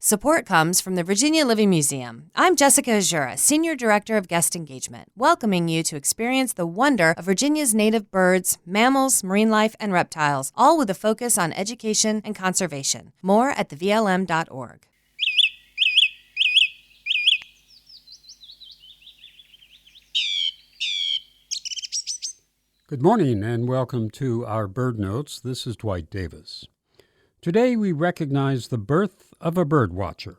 Support comes from the Virginia Living Museum. I'm Jessica Azura, Senior Director of Guest Engagement, welcoming you to experience the wonder of Virginia's native birds, mammals, marine life, and reptiles, all with a focus on education and conservation. More at thevlm.org. Good morning and welcome to our Bird Notes. This is Dwight Davis. Today we recognize the birth of a birdwatcher.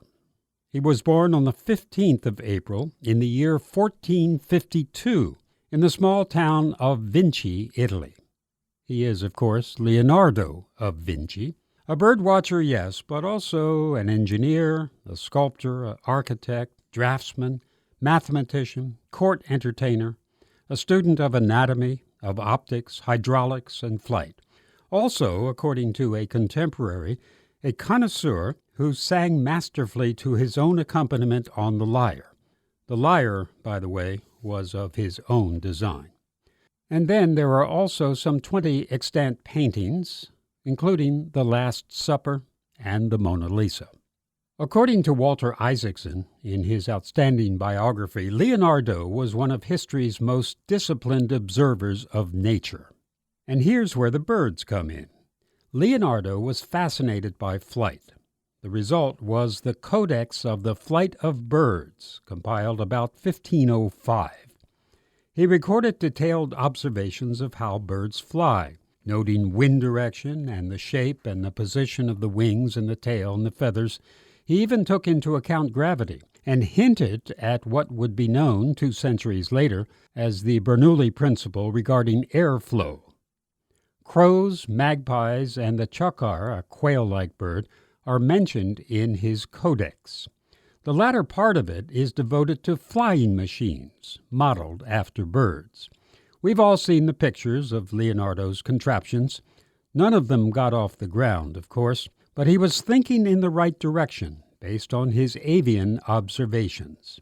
He was born on the 15th of April in the year 1452 in the small town of Vinci, Italy. He is, of course, Leonardo of Vinci. A birdwatcher, yes, but also an engineer, a sculptor, an architect, draftsman, mathematician, court entertainer, a student of anatomy, of optics, hydraulics, and flight. Also, according to a contemporary, a connoisseur who sang masterfully to his own accompaniment on the lyre. The lyre, by the way, was of his own design. And then there are also some 20 extant paintings, including The Last Supper and the Mona Lisa. According to Walter Isaacson, in his outstanding biography, Leonardo was one of history's most disciplined observers of nature. And here's where the birds come in. Leonardo was fascinated by flight. The result was the Codex of the Flight of Birds, compiled about 1505. He recorded detailed observations of how birds fly, noting wind direction and the shape and the position of the wings and the tail and the feathers. He even took into account gravity and hinted at what would be known 2 centuries later as the Bernoulli principle regarding airflow. Crows, magpies, and the chukar, a quail-like bird, are mentioned in his codex. The latter part of it is devoted to flying machines, modeled after birds. We've all seen the pictures of Leonardo's contraptions. None of them got off the ground, of course, but he was thinking in the right direction based on his avian observations.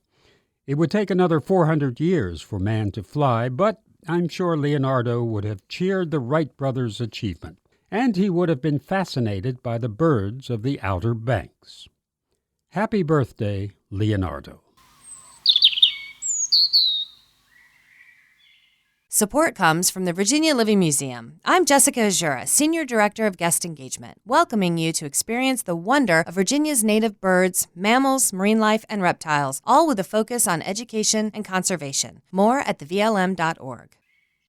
It would take another 400 years for man to fly, but I'm sure Leonardo would have cheered the Wright brothers' achievement, and he would have been fascinated by the birds of the Outer Banks. Happy birthday, Leonardo. Support comes from the Virginia Living Museum. I'm Jessica Azura, Senior Director of Guest Engagement, welcoming you to experience the wonder of Virginia's native birds, mammals, marine life, and reptiles, all with a focus on education and conservation. More at thevlm.org.